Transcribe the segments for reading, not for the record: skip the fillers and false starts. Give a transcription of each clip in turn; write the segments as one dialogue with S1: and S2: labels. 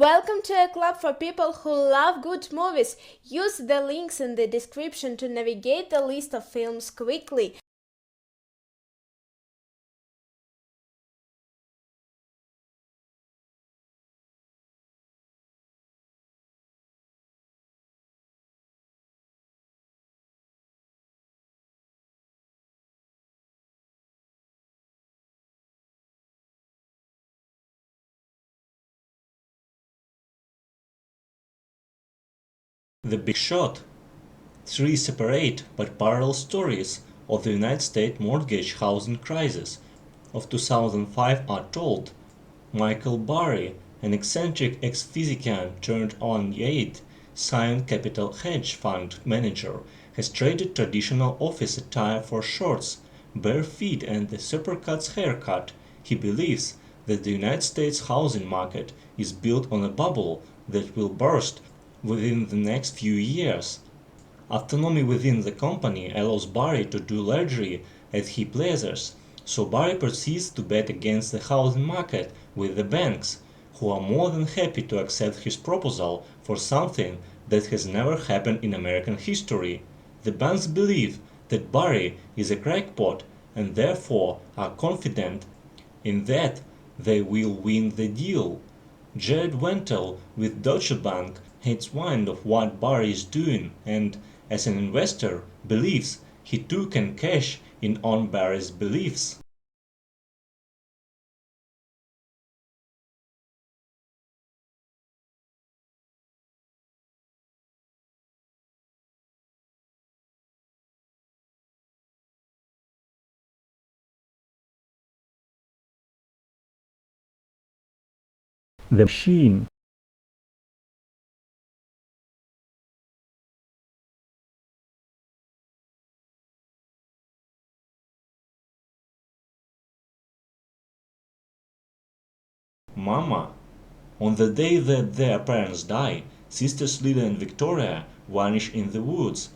S1: Welcome to a club for people who love good movies. Use the links in the description to navigate the list of films quickly.
S2: The Big Shot. Three separate but parallel stories of the United States mortgage housing crisis of 2005 are told. Michael Burry, an eccentric ex-physician turned on-aid Scion Capital hedge fund manager, has traded traditional office attire for shorts, bare feet and a supercuts haircut. He believes that the United States housing market is built on a bubble that will burst within the next few years. Autonomy within the company allows Barry to do largely as he pleases, so Barry proceeds to bet against the housing market with the banks, who are more than happy to accept his proposal for something that has never happened in American history. The banks believe that Barry is a crackpot and therefore are confident in that they will win the deal. Jared Wentel with Deutsche Bank hates wind of what Barry is doing and, as an investor, believes he too can cash in on Barry's beliefs.
S3: The Machine.
S2: Mama. On the day that their parents die, sisters Lila and Victoria vanish in the woods,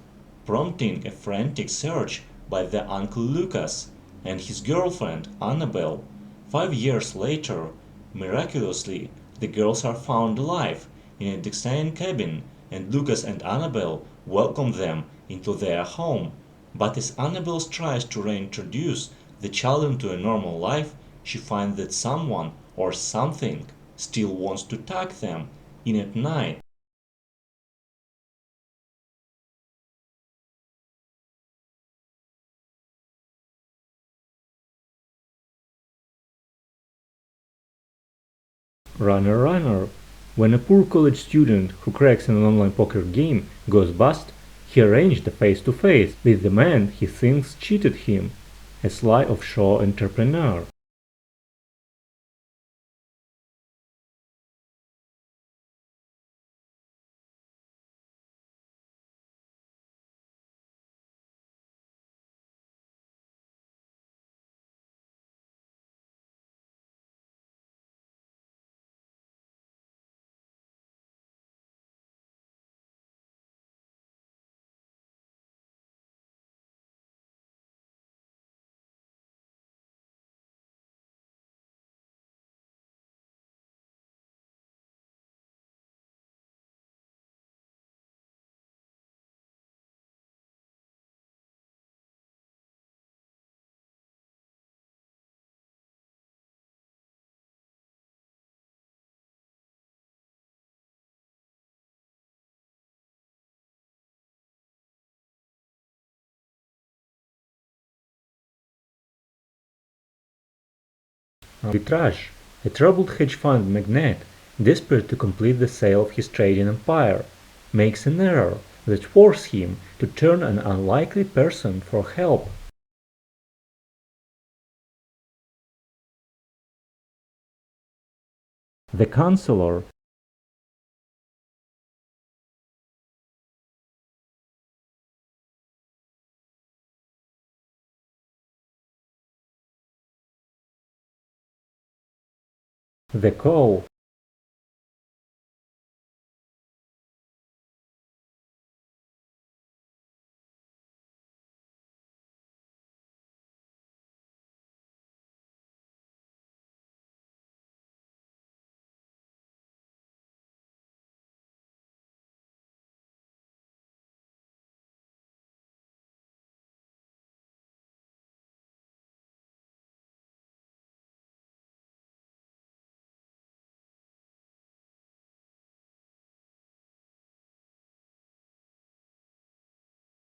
S2: prompting a frantic search by their uncle Lucas and his girlfriend Annabelle. 5 years later, miraculously, the girls are found alive in a Dixonian cabin, and Lucas and Annabelle welcome them into their home. But as Annabelle tries to reintroduce the child into a normal life, she finds that someone or something still wants to tuck them in at night.
S3: Runner Runner. When a poor college student who cracks in an online poker game goes bust, he arranged a face-to-face with the man he thinks cheated him, a sly offshore entrepreneur. Arbitrage. A troubled hedge fund magnate, desperate to complete the sale of his trading empire, makes an error that forces him to turn an unlikely person for help. The Counselor. The Call.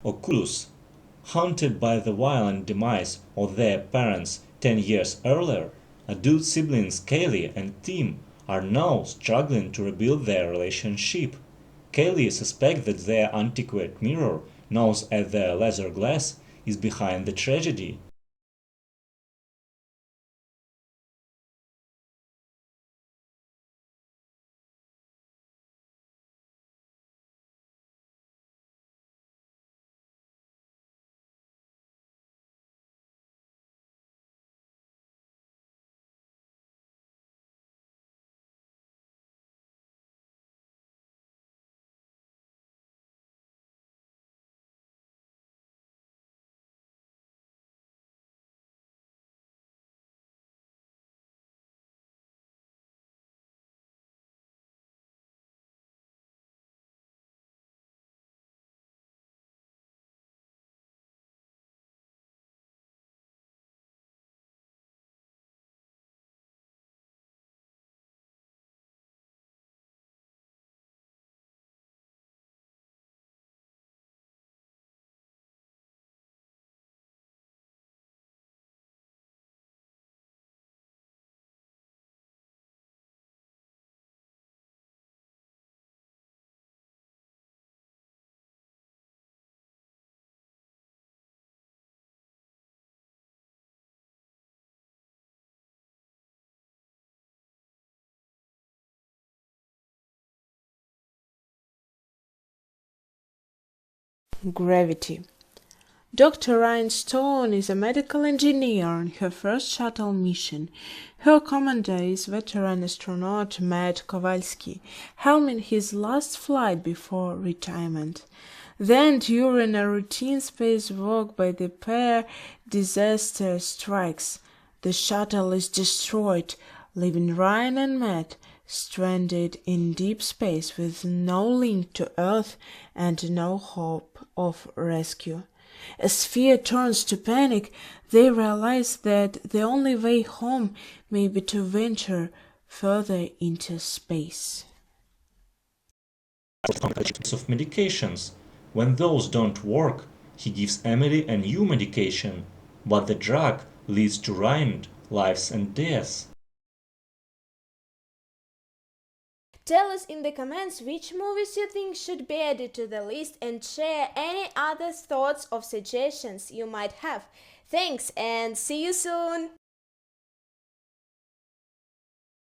S2: Oculus, haunted by the violent demise of their parents 10 years earlier, adult siblings Kaylee and Tim are now struggling to rebuild their relationship. Kaylee suspects that their antiquated mirror, known as their laser glass, is behind the tragedy.
S1: Gravity. Dr. Rhinestone is a medical engineer on her first shuttle mission. Her commander is veteran astronaut Matt Kowalski, helming his last flight before retirement. Then, during a routine spacewalk by the pair, disaster strikes. The shuttle is destroyed, leaving Ryan and Matt stranded in deep space with no link to Earth and no hope of rescue. As fear turns to panic, they realize that the only way home may be to venture further into space.
S2: Of medications. When those don't work, he gives Emily a new medication, but the drug leads to ruined lives and deaths.
S1: Tell us in the comments which movies you think should be added to the list and share any other thoughts or suggestions you might have. Thanks and see you soon!